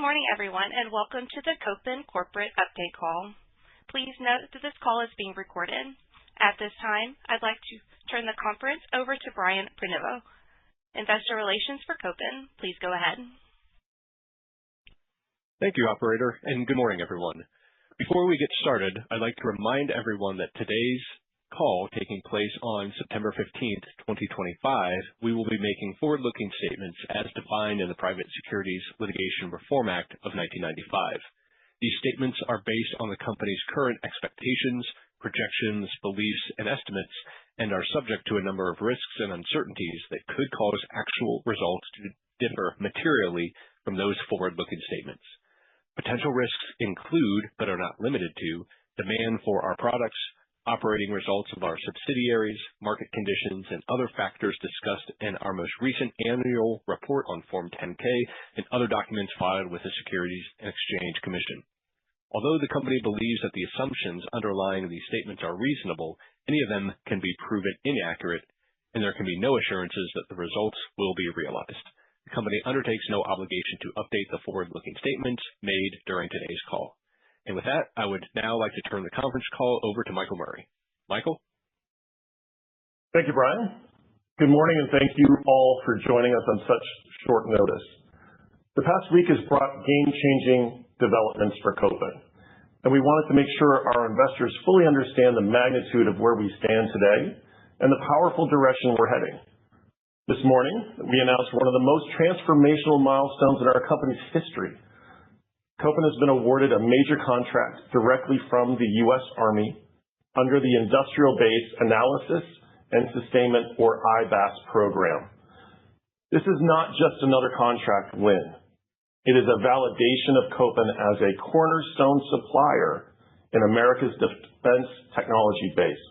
morning, everyone, and welcome to the Kopin Corporate Update Call. Please note that this call is being recorded. At this time, I'd like to turn the conference over to Brian Prenovo, Investor Relations for Kopin. Please go ahead. Thank you, operator, and good morning, everyone. Before we get started, I'd like to remind everyone that today's call taking place on September 15th, 2025, we will be making forward-looking statements as defined in the Private Securities Litigation Reform Act of 1995. These statements are based on the company's current expectations, projections, beliefs, and estimates, and are subject to a number of risks and uncertainties that could cause actual results to differ materially from those forward-looking statements. Potential risks include, but are not limited to, demand for our products, operating results of our subsidiaries, market conditions, and other factors discussed in our most recent annual report on Form 10-K and other documents filed with the Securities and Exchange Commission. Although the company believes that the assumptions underlying these statements are reasonable, any of them can be proven inaccurate, and there can be no assurances that the results will be realized. The company undertakes no obligation to update the forward-looking statements made during today's call. And with that, I would now like to turn the conference call over to Michael Murray. Michael? Thank you, Brian. Good morning, and thank you all for joining us on such short notice. The past week has brought game-changing developments for Kopin, and we wanted to make sure our investors fully understand the magnitude of where we stand today and the powerful direction we're heading. This morning, we announced one of the most transformational milestones in our company's history. Kopin has been awarded a major contract directly from the U.S. Army under the Industrial Base Analysis and Sustainment, or IBAS, program. This is not just another contract win. It is a validation of Kopin as a cornerstone supplier in America's defense technology base,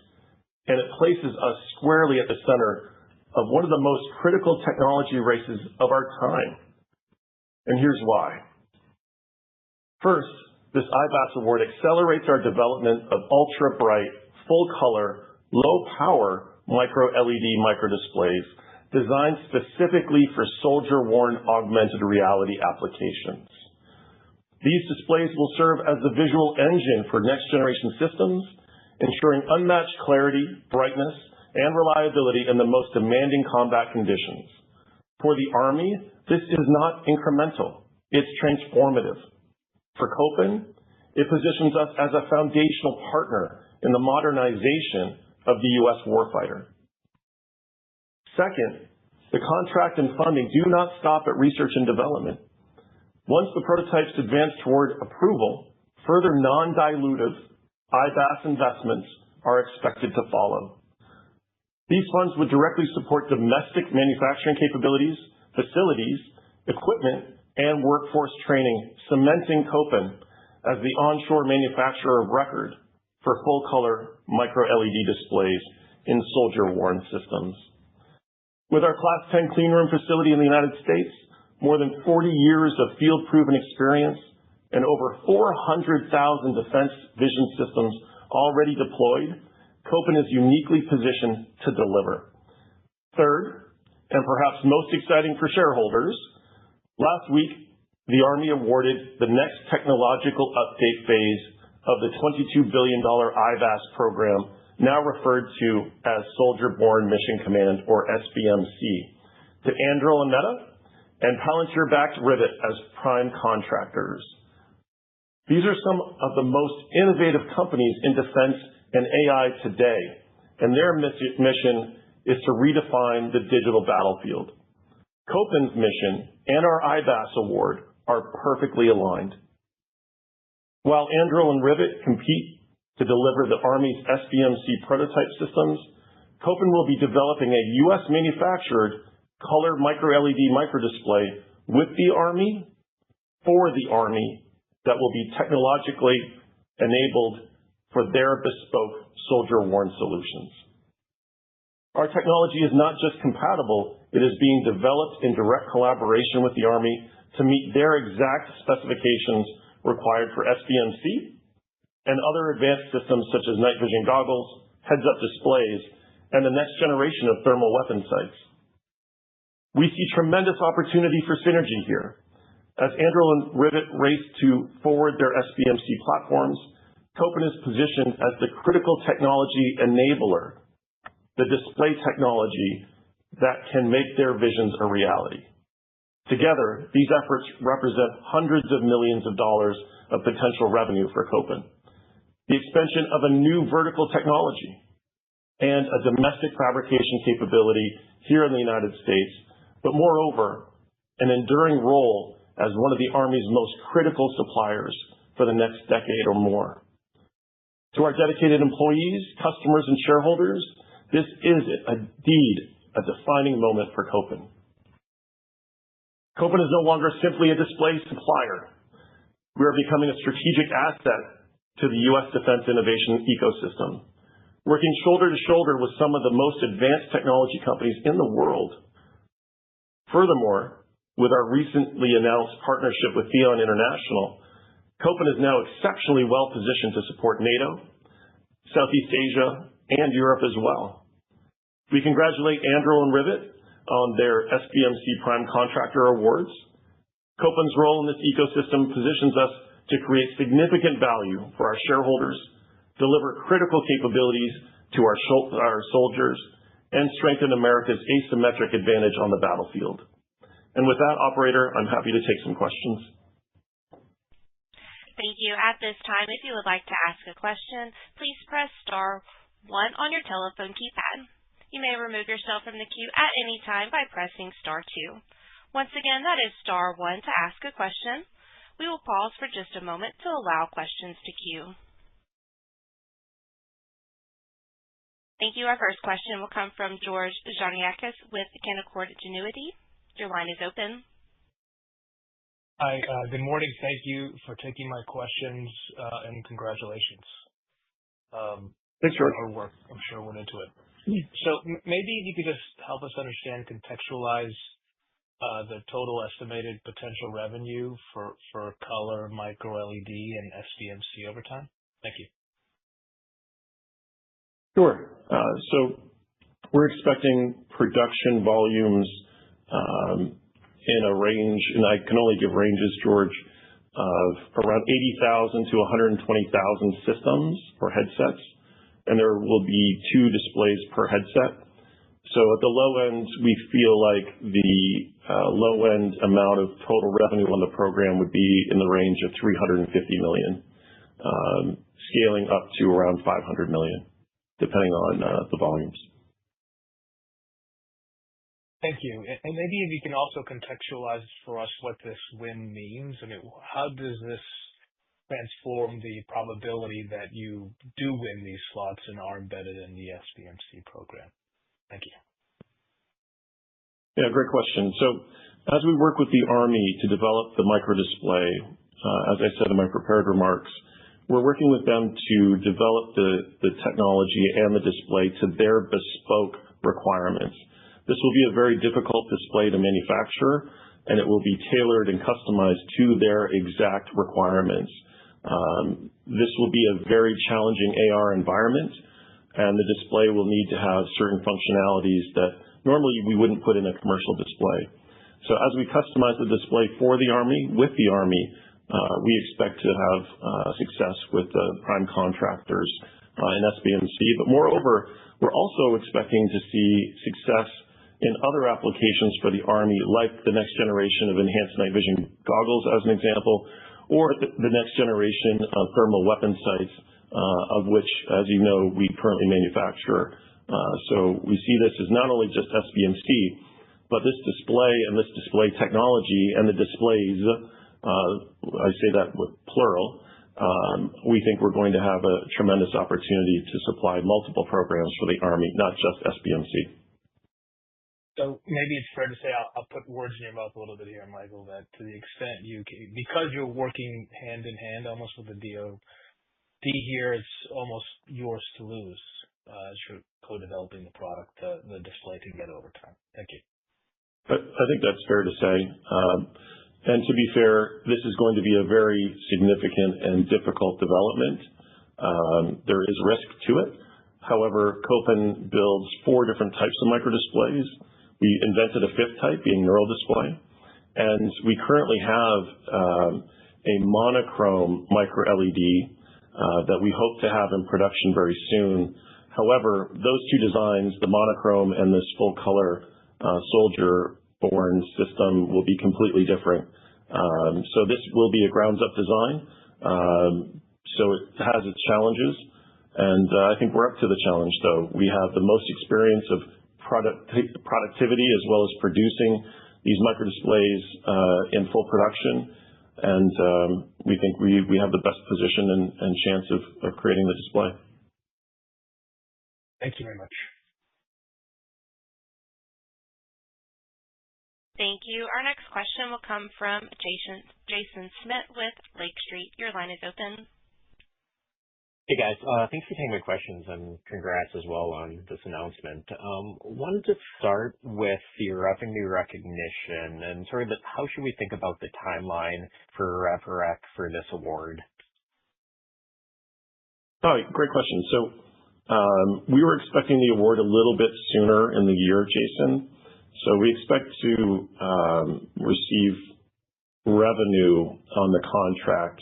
and it places us squarely at the center of one of the most critical technology races of our time. And here's why. First, this IBAS award accelerates our development of ultra-bright, full-color, low-power micro-LED microdisplays designed specifically for soldier-worn augmented reality applications. These displays will serve as the visual engine for next-generation systems, ensuring unmatched clarity, brightness, and reliability in the most demanding combat conditions. For the Army, this is not incremental. It's transformative. For Kopin, it positions us as a foundational partner in the modernization of the U.S. warfighter. Second, the contract and funding do not stop at research and development. Once the prototypes advance toward approval, further non-dilutive IBAS investments are expected to follow. These funds would directly support domestic manufacturing capabilities, facilities, equipment, and workforce training, cementing Kopin as the onshore manufacturer of record for full-color micro-LED displays in soldier-worn systems. With our Class 10 cleanroom facility in the United States, more than 40 years of field-proven experience, and over 400,000 defense vision systems already deployed, Kopin is uniquely positioned to deliver. Third, and perhaps most exciting for shareholders, last week, the Army awarded the next technological update phase of the $22 billion IBAS program, now referred to as Soldier-Borne Mission Command, or SBMC, to Anduril and Meta, and Palantir-backed Rivet as prime contractors. These are some of the most innovative companies in defense and AI today, and their mission is to redefine the digital battlefield. Kopin's mission and our IBAS award are perfectly aligned. While Anduril and Rivet compete to deliver the Army's SBMC prototype systems, Kopin will be developing a U.S.-manufactured color micro-LED microdisplay with the Army, for the Army, that will be technologically enabled for their bespoke soldier-worn solutions. Our technology is not just compatible, it is being developed in direct collaboration with the Army to meet their exact specifications required for SBMC and other advanced systems such as night vision goggles, heads-up displays, and the next generation of thermal weapon sights. We see tremendous opportunity for synergy here. As Anduril and Rivet race to forward their SBMC platforms, Kopin is positioned as the critical technology enabler, the display technology that can make their visions a reality. Together, these efforts represent hundreds of millions of dollars of potential revenue for Kopin. The expansion of a new vertical technology and a domestic fabrication capability here in the United States, but moreover, an enduring role as one of the Army's most critical suppliers for the next decade or more. To our dedicated employees, customers, and shareholders, this is indeed a defining moment for Kopin. Kopin is no longer simply a display supplier. We are becoming a strategic asset to the U.S. defense innovation ecosystem, working shoulder to shoulder with some of the most advanced technology companies in the world. Furthermore, with our recently announced partnership with Theon International, Kopin is now exceptionally well positioned to support NATO, Southeast Asia, and Europe as well. We congratulate Anduril and Rivet on their SBMC Prime Contractor Awards. Kopin's role in this ecosystem positions us to create significant value for our shareholders, deliver critical capabilities to our soldiers, and strengthen America's asymmetric advantage on the battlefield. And with that, operator, I'm happy to take some questions. Thank you. At this time, if you would like to ask a question, please press star 1 on your telephone keypad. You may remove yourself from the queue at any time by pressing star 2. Once again, that is star 1 to ask a question. We will pause for just a moment to allow questions to queue. Thank you. Our first question will come from George Giannikas with Canaccord Genuity. Your line is open. Hi, good morning. Thank you for taking my questions and congratulations. Thanks, George. Our work, I'm sure, went into it. So maybe you could just help us understand, contextualize the total estimated potential revenue for color, MicroLED, and SBMC over time. Thank you. Sure. So we're expecting production volumes in a range, and I can only give ranges, George, of around 80,000 to 120,000 systems or headsets, and there will be 2 displays per headset. So at the low end, we feel like the low-end amount of total revenue on the program would be in the range of $350 million, scaling up to around $500 million, depending on the volumes. Thank you. And maybe if you can also contextualize for us what this win means. I mean, how does this transform the probability that you do win these slots and are embedded in the SBMC program? Thank you. Yeah, great question. So as we work with the Army to develop the microdisplay, as I said in my prepared remarks, we're working with them to develop the technology and the display to their bespoke requirements. This will be a very difficult display to manufacture, and it will be tailored and customized to their exact requirements. This will be a very challenging AR environment, and the display will need to have certain functionalities that normally we wouldn't put in a commercial display. So as we customize the display for the Army, with the Army, we expect to have success with the prime contractors in SBMC. But moreover, we're also expecting to see success in other applications for the Army, like the next generation of enhanced night vision goggles, as an example, or the next generation of thermal weapon sights, of which, as you know, we currently manufacture. So we see this as not only just SBMC, but this display and this display technology and the displays, I say that with plural, we think we're going to have a tremendous opportunity to supply multiple programs for the Army, not just SBMC. So maybe it's fair to say, I'll put words in your mouth a little bit here, Michael, that to the extent because you're working hand in hand almost with the DoD here, it's almost yours to lose as you're co-developing the product, the display to get over time. Thank you. I think that's fair to say. And to be fair, this is going to be a very significant and difficult development. There is risk to it. However, Kopin builds 4 different types of microdisplays. We invented a 5th type, being neural display, And we currently have a monochrome micro-LED that we hope to have in production very soon. However, those two designs, the monochrome and this full-color soldier-borne system, will be completely different. So this will be a grounds-up design. So it has its challenges, and I think we're up to the challenge, though. We have the most experience of productivity as well as producing these microdisplays in full production, and we think we have the best position and chance of creating the display. Thank you very much. Thank you. Our next question will come from Jason Smith with Lake Street. Your line is open. Hey guys, thanks for taking my questions and congrats as well on this announcement. Wanted to start with the revenue recognition and sort of how should we think about the timeline for RevRec for this award? Oh, great question. So we were expecting the award a little bit sooner in the year, Jason. So we expect to receive revenue on the contract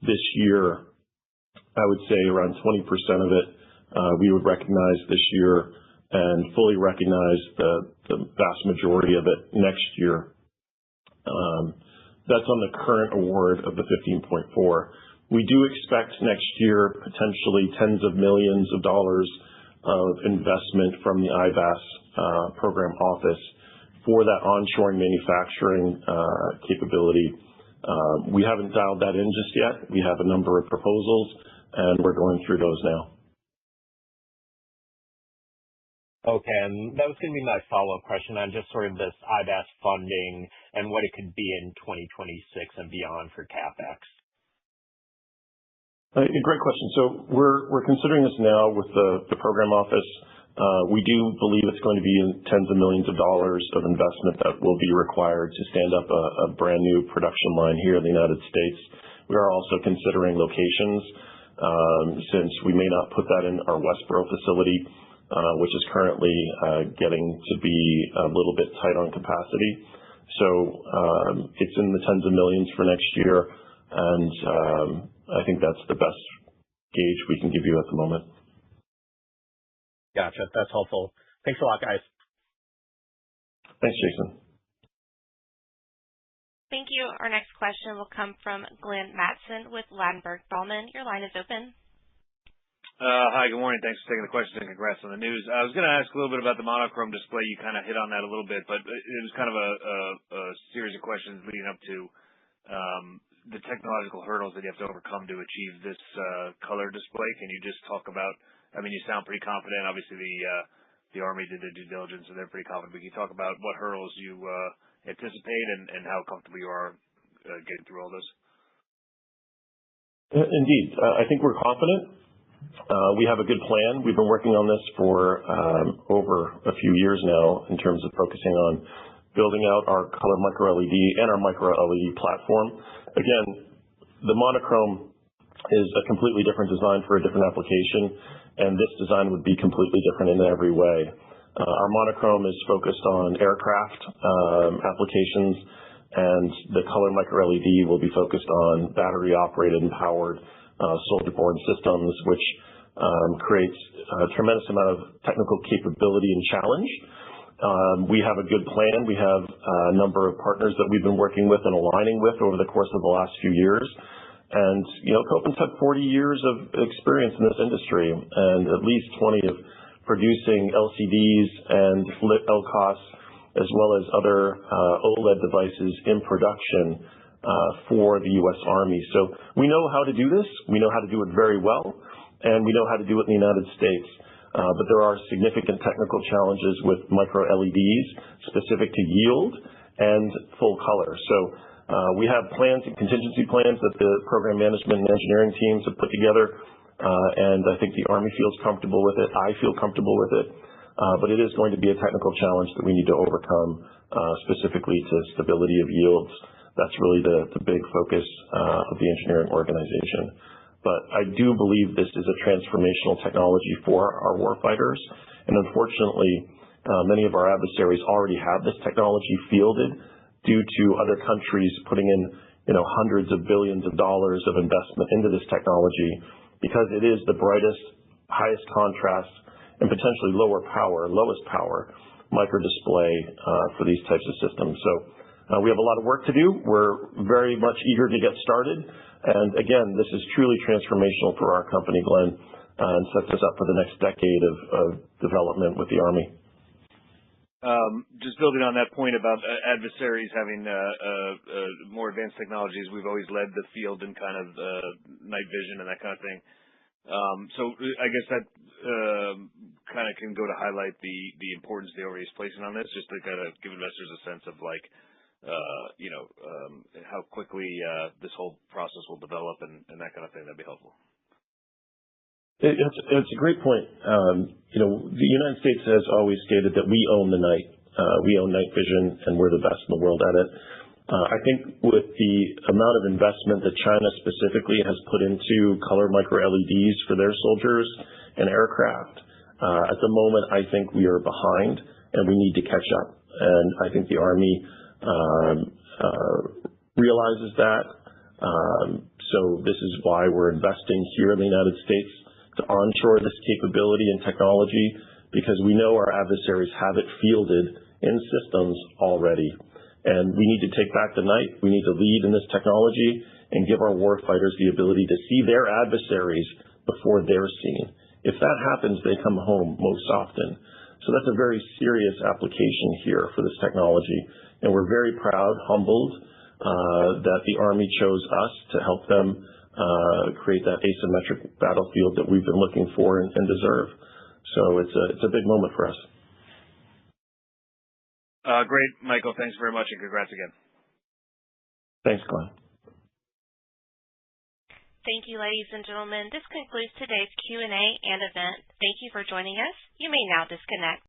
this year. I would say around 20% of it we would recognize this year and fully recognize the vast majority of it next year. That's on the current award of the 15.4. We do expect next year potentially tens of millions of dollars of investment from the IBAS program office for that onshoring manufacturing capability. We haven't dialed that in just yet. We have a number of proposals, and we're going through those now. Okay, and that was going to be my follow-up question on just sort of this IBAS funding and what it could be in 2026 and beyond for CapEx. Great question. So we're considering this now with the program office. We do believe it's going to be in tens of millions of dollars of investment that will be required to stand up a brand new production line here in the United States. We are also considering locations since we may not put that in our Westboro facility, which is currently getting to be a little bit tight on capacity. So it's in the tens of millions for next year, and I think that's the best gauge we can give you at the moment. Gotcha. That's helpful. Thanks a lot, guys. Thanks, Jason. Thank you. Our next question will come from Glenn Mattson with Ladenburg Thalmann. Your line is open. Hi, good morning. Thanks for taking the question and congrats on the news. I was going to ask a little bit about the monochrome display. You kind of hit on that a little bit, but it was kind of a series of questions leading up to the technological hurdles that you have to overcome to achieve this color display. Can you just talk about, I mean, you sound pretty confident. Obviously, the Army did their due diligence, so they're pretty confident. But can you talk about what hurdles you anticipate and how comfortable you are getting through all this? Indeed. I think we're confident. We have a good plan. We've been working on this for over a few years now in terms of focusing on building out our color micro-LED and our micro-LED platform. Again, the monochrome is a completely different design for a different application, and this design would be completely different in every way. Our monochrome is focused on aircraft applications, and the color micro-LED will be focused on battery-operated and powered soldier-borne systems, which creates a tremendous amount of technical capability and challenge. We have a good plan. We have a number of partners that we've been working with and aligning with over the course of the last few years. And, Kopin's had 40 years of experience in this industry and at least 20 of producing LCDs and LCOS, as well as other OLED devices in production for the U.S. Army. So we know how to do this. We know how to do it very well, and we know how to do it in the United States. But there are significant technical challenges with micro-LEDs specific to yield and full color. So we have plans and contingency plans that the program management and engineering teams have put together, and I think the Army feels comfortable with it. I feel comfortable with it. But it is going to be a technical challenge that we need to overcome, specifically to stability of yields. That's really the big focus of the engineering organization. But I do believe this is a transformational technology for our warfighters. And unfortunately, many of our adversaries already have this technology fielded due to other countries putting in hundreds of billions of dollars of investment into this technology, because it is the brightest, highest contrast, and potentially lowest power microdisplay for these types of systems. So we have a lot of work to do. We're very much eager to get started. And again, this is truly transformational for our company, Glenn, and sets us up for the next decade of development with the Army. Just building on that point about adversaries having more advanced technologies, we've always led the field in kind of night vision and that kind of thing. So I guess that kind of can go to highlight the importance the OTA is placing on this, just to kind of give investors a sense of how quickly this whole process will develop and that kind of thing. That'd be helpful. It's a great point. The United States has always stated that we own the night. We own night vision, and we're the best in the world at it. I think with the amount of investment that China specifically has put into color micro-LEDs for their soldiers and aircraft, at the moment, I think we are behind, and we need to catch up. And I think the Army realizes that. So this is why we're investing here in the United States to onshore this capability and technology, because we know our adversaries have it fielded in systems already. And we need to take back the night. We need to lead in this technology and give our warfighters the ability to see their adversaries before they're seen. If that happens, they come home most often. So that's a very serious application here for this technology. And we're very proud, humbled, that the Army chose us to help them create that asymmetric battlefield that we've been looking for and deserve. So it's a big moment for us. Great, Michael. Thanks very much, and congrats again. Thanks, Glenn. Thank you, ladies and gentlemen. This concludes today's Q&A and event. Thank you for joining us. You may now disconnect.